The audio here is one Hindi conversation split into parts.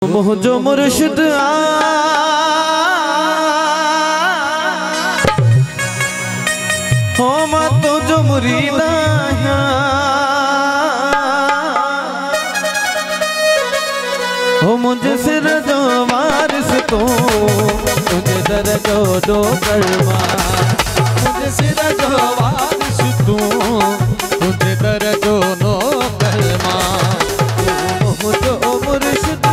जो मुर्शिद हो मैं तो जो मुरीद हो मुझे सिर जो वारिस तो तुझे दर जो कलमा मुझे सिर जो वारिस तू तुझे दर जो नो कलमा जो मुर्शिद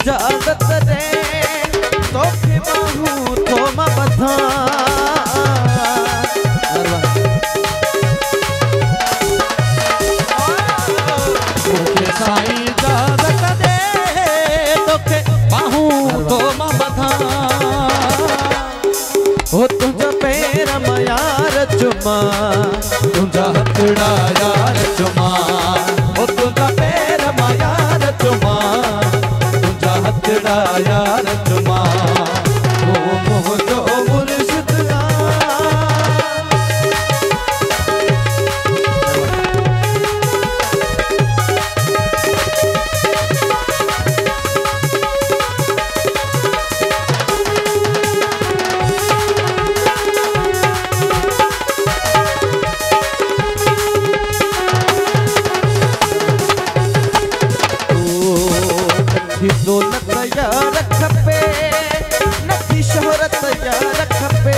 इजाजत दे तो बाहू तो मैं बधा इजाजत दे तो बाहू तो मैं बधा हो तुझा पैर यार चुमा तुझा हथड़ा यार चुमा हो तुझा पैर यार चुमा यार चुमा वो जो मुर्शिद दौलत यार खपे नथी शोहरत यार खपे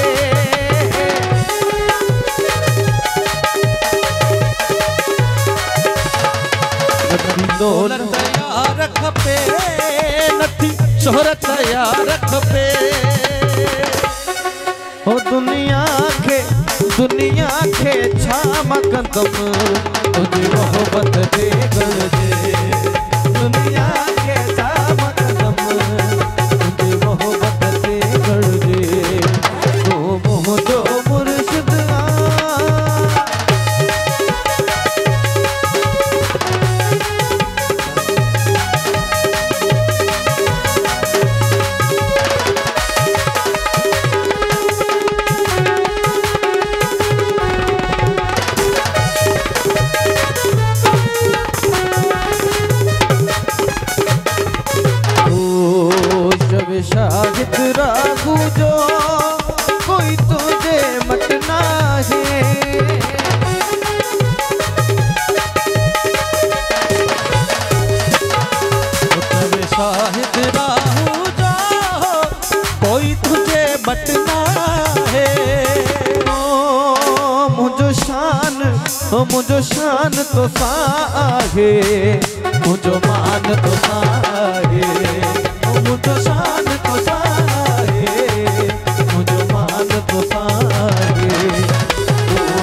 दौलत यार खपे नथी शोहरत यार खपे हो दुनिया के छा मकदम तुझी मोहब्बत दे गरजे दुनिया के शाहिद रागू जो कोई तुझे मटना है शाहिद रागू जो कोई तुझे मटना है ओ मुझो शान तो साहे मुझो मान तो साहे मुझो शान तो साहे मुझो मान तो साहे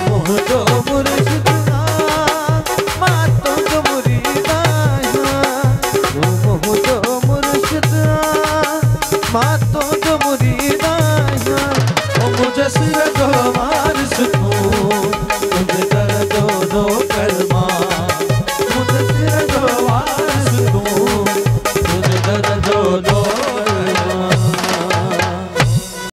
मुझो मुर्शिद मां तो जो मुरीदा मुझो मुर्शिद मां तो